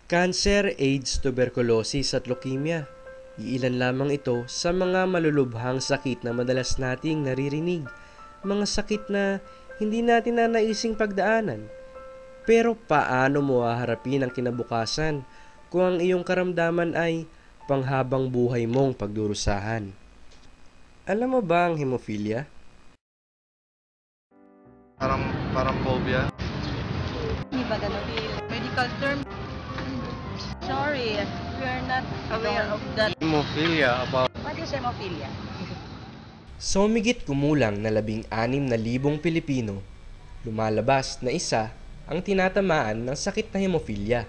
Cancer, AIDS, tuberculosis at leukemia. Iilan lamang ito sa mga malulubhang sakit na madalas nating naririnig. Mga sakit na hindi natin nanaising pagdaanan. Pero paano mo haharapin ang kinabukasan kung ang iyong karamdaman ay panghabang buhay mong pagdurusahan? Alam mo ba ang hemophilia? Parang phobia. Hindi ba ganun? Medical term? Sorry, we are not aware of that. Hemophilia about What is hemophilia? Sa humigit kumulang na 16,000 Pilipino, lumalabas na isa ang tinatamaan ng sakit na hemophilia.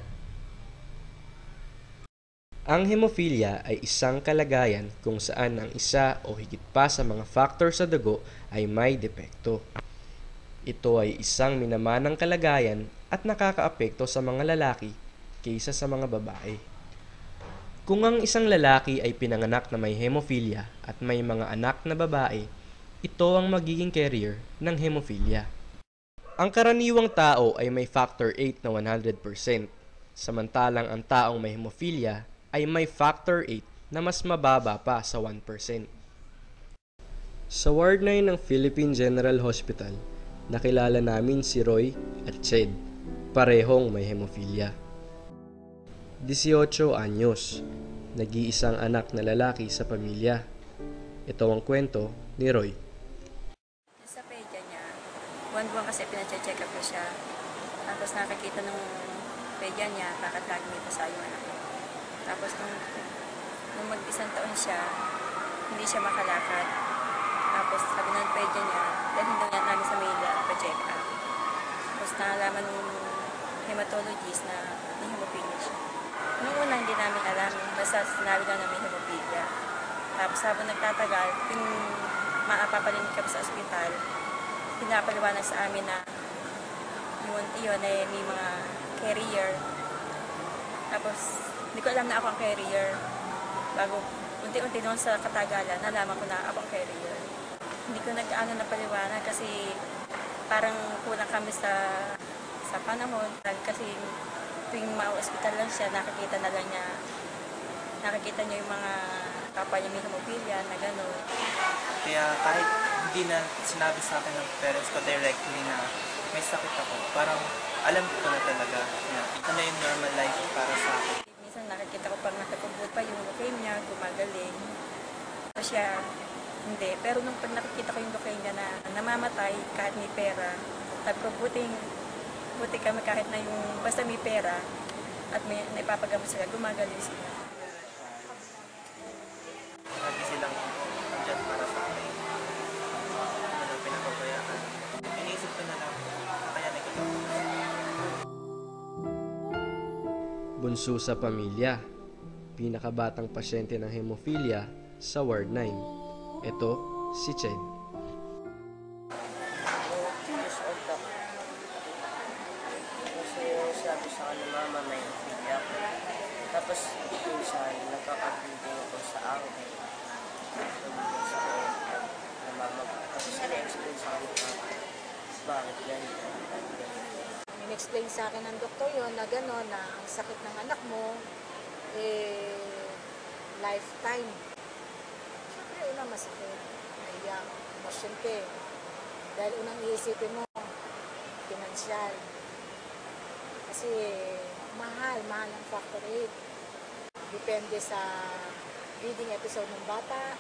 Ang hemophilia ay isang kalagayan kung saan ang isa o higit pa sa mga factor sa dugo ay may depekto. Ito ay isang minamanang kalagayan at nakakaapekto sa mga lalaki kaysa sa mga babae. Kung ang isang lalaki ay pinanganak na may hemophilia at may mga anak na babae, ito ang magiging carrier ng hemophilia. Ang karaniwang tao ay may factor 8 na 100%, samantalang ang taong may hemophilia ay may factor 8 na mas mababa pa sa 1%. Sa Ward 9 ng Philippine General Hospital, nakilala namin si Roy at Ched, parehong may hemophilia. 18 anyos, nag-iisang anak na lalaki sa pamilya. Ito ang kwento ni Roy. Sa pedya niya, buwan-buwan kasi pinacheck up ko siya. Tapos nakakita nung pedya niya, bakit lagi may pasa yung anak ko. Tapos nung mag-isang taon siya, hindi siya makalakad. Tapos sabi ng pedya niya, dalhin daw niya namin sa Manila pa-check up. Tapos nalaman nung hematologist na may hemophilia siya. Nung una hindi namin alam, basta sinabi lang na may hemophilia. Tapos habang nagtatagal, yung maapapalinig kami sa ospital, pinapaliwanag sa amin na yun ay may mga carrier. Tapos hindi ko alam na ako ang carrier. Bago unti-unti noon sa katagalan, nalaman ko na ako ang carrier. Hindi ko nag-ano na paliwanag kasi parang kulang kami sa panahon. Kasi tuwing ma-hospital lang siya, nakikita niya yung mga kapwa niya may hemophilia na gano'n. Kaya kahit hindi na sinabi sa akin ng parents ko directly na may sakit ako, parang alam ko na talaga na ito na yung normal life para sa akin. Minsan nakikita ko pag nakakabot pa yung leukemia, gumagaling. So siya, hindi. Pero nung pag nakikita ko yung leukemia na namamatay kahit may pera, sabi ko buti kami kahit na yung basta may pera at may naipapagamot sila, gumagaling sila. Lagi silang andyan para sa akin. Ano pinapabayaan. Iniisip ko na lang, kaya nagkita ko. Bunso sa pamilya, pinakabatang pasyente ng hemophilia sa Ward 9. Ito si Ched. Sabi sa akin ng mama may hemophilia ako. Tapos minsan nagkakabilding ako sa akin. Sa akin ng mama ko. Tapos ina-explain sa akin bakit yan. In-explain sa akin ng doktor yon na gano'n na ang sakit ng anak mo lifetime. Siyempre una masakit. Naiyak, emosyon ka eh. Dahil unang iisipin mo, pinansyal. Kasi mahal ang factor 8. Depende sa breeding episode ng bata,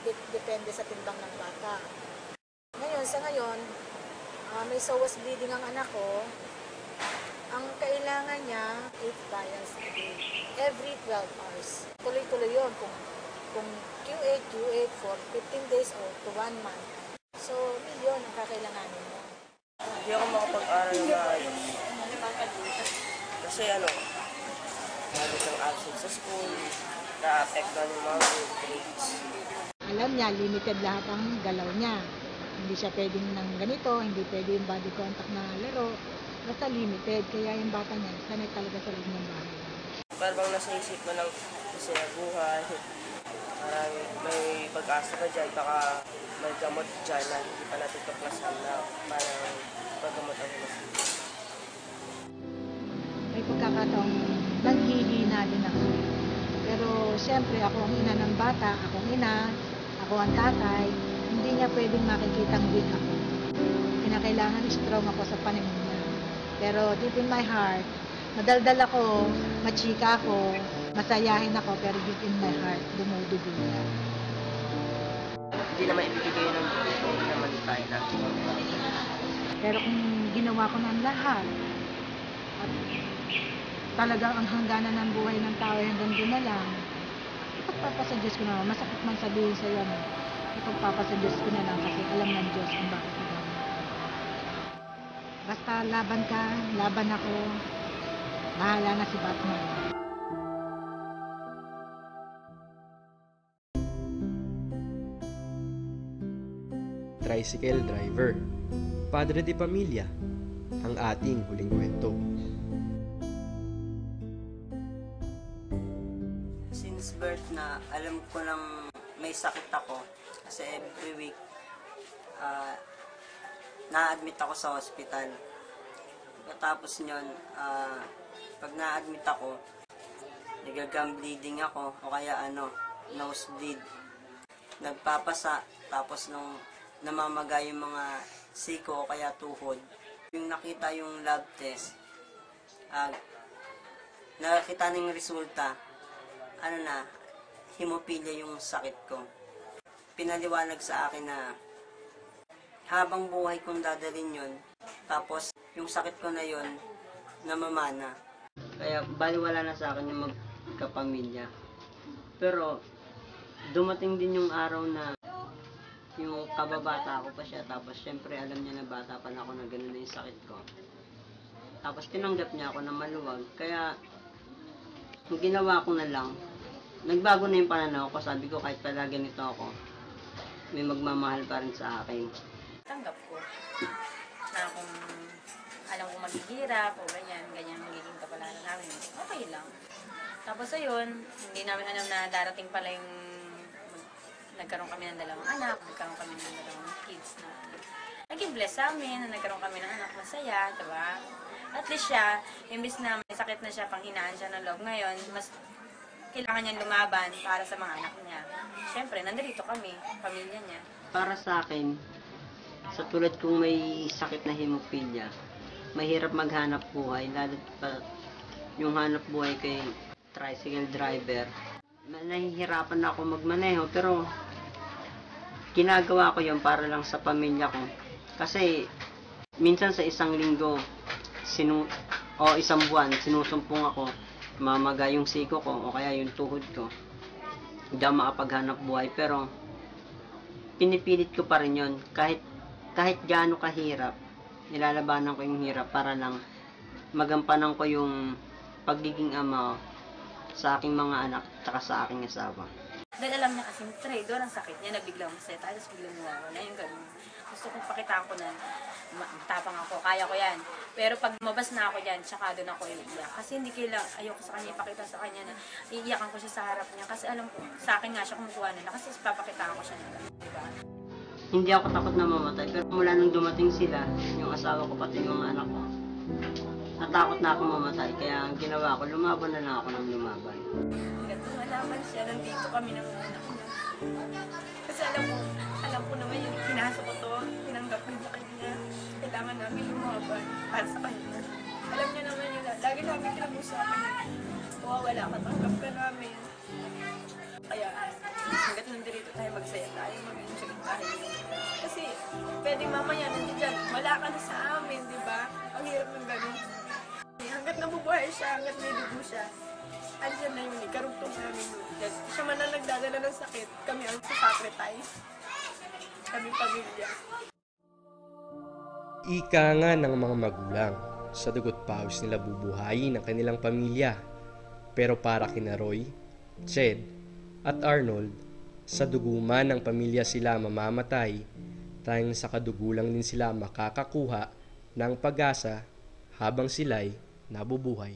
depende sa timbang ng bata. Ngayon, may psoas bleeding ang anak ko. Ang kailangan niya, 8 vials a day. Every 12 hours. Tuloy-tuloy yun. Kung Q8 for 15 days or to 1 month. So, milyon ang kakailanganin mo. Hindi ako makapag-aral na ayos. Kasi lagi siyang absent sa school, na-affectan yung mga grades. Alam niya, limited lahat ang galaw niya. Hindi siya pwedeng ng ganito, hindi pwede yung body contact na laro. Basta limited, kaya yung bata niya, sanay talaga sa loob ng bahay. Parang nasa isip mo lang kasi buhay. Parang may pag-asa ka dyan, baka may gamot dyan na hindi pa natin tuklasan na parang paggamot ang hemophilia. May pagkakataong nanghihina din ako. Pero siyempre ako ang ina ng bata, akong ina, ako ang tatay, hindi niya pwedeng makikitang weak ako. Kinakailangan strong ako sa paningin niya. Pero deep in my heart, madaldal ako, machika ako, masayahin ako, pero deep in my heart, dumudugo niya. Hindi naman ibibigay ng Diyos, hindi naman tayo na. Pero kung ginawa ko ng lahat, at talagang ang hangganan ng buhay ng tao ay hanggang doon na lang, ipagpapasa Diyos ko na, masakit man sabihin sa iyo, ipagpapasa Diyos ko na lang kasi alam ng Diyos kung bakit ko gawin. Basta laban ka, laban ako, bahala na si Batman. Tricycle driver, padre de pamilya, ang ating huling kwento. Since birth na alam ko nang may sakit ako kasi every week na-admit ako sa hospital. Tapos nyon, pag na-admit ako, nagagam bleeding ako o kaya nosebleed. Nagpapasa, tapos nung namamaga yung mga siko o kaya tuhod. Yung nakita yung lab test, nakita na yung resulta, hemophilia yung sakit ko. Pinaliwanag sa akin na habang buhay kong dadalhin yun, tapos yung sakit ko na yun, namamana. Kaya baliwala na sa akin yung magkapamilya. Pero dumating din yung araw na yung kababata ako pa siya, tapos syempre alam niya na bata pa na ako na gano'n na yung sakit ko. Tapos tinanggap niya ako na maluwag, kaya yung ginawa ko na lang, nagbago na yung pananaw ko. Sabi ko kahit pala ganito ako, may magmamahal pa rin sa akin. Tanggap ko na kung alam ko maghihirap o ganyan magiging kapalaran namin, okay lang. Tapos ayun, hindi namin alam na darating pala yung nagkaroon kami ng dalawang anak, nagkaroon kami ng dalawang kids na naging bless sa amin, na nagkaroon kami ng anak masaya, diba? At least siya, imbis na may sakit na siya, panghinaan siya ng loob ngayon, mas kailangan niyang lumaban para sa mga anak niya. Siyempre, nandito kami, pamilya niya. Para sa akin, sa tulad kong may sakit na hemophilia, mahirap maghanap buhay, lalo pa yung hanap buhay kay tricycle driver. Nahihirapan na ako magmaneho, pero ginagawa ko yun para lang sa pamilya ko. Kasi minsan sa isang linggo o isang buwan, sinusumpong ako, mamaga yung siko ko o kaya yung tuhod ko. Hindi ako makapaghanap buhay, pero pinipilit ko pa rin yun. Kahit gaano kahirap, nilalabanan ko yung hirap para lang magampanan ko yung pagiging ama sa aking mga anak at sa aking asawa. Dahil alam niya kasi traidor ang sakit niya, na biglang masaya tayo, tapos biglang nawawala yung ganun. Gusto kong pakitaan ko na matapang ako, kaya ko yan. Pero pag mabas na ako dyan, tsaka doon ako iiyak. Kasi hindi ayoko sa kanya ipakita sa kanya na iiyakan ko siya sa harap niya. Kasi alam ko, sa akin nga siya kumukuha nila, kasi papakitaan ko siya na gano'n, diba? Hindi ako takot na mamatay, pero mula nung dumating sila, yung asawa ko pati yung mga anak ko, natakot na ako mamatay. Kaya ang ginawa ko, lumaban na lang ako ng lumaban. Hanggat lumalaban siya, nandito kami ng anak niya. Kasi alam ko naman yung pinasok ko to, tinanggap ko sa kanya. Kailangan namin lumaban para sa kanya. Alam niya naman yun, lagi namin pinag-usapan yun. Wala ka, tanggap ka namin. Kaya hanggat nandito tayo, magsaya tayo, mag-enjoy tayo. Kasi pwede mamaya nandiyan dyan, wala ka na sa amin, di ba? Ang hirap ng gano'n. Hanggat nabubuhay siya, hanggat may dugo siya, andyan na yun, karugtong namin yun. Siya man ang nagdadala ng sakit, kami ang sasacrifice. Kami pamilya. Ika nga ng mga magulang, sa dugo't pawis nila bubuhayin ang kanilang pamilya. Pero para kina Roy, Ched, at Arnold, sa dugo man ng pamilya sila mamamatay, tayong sa kadugo lang din sila makakakuha ng pag-asa habang sila'y nabubuhay.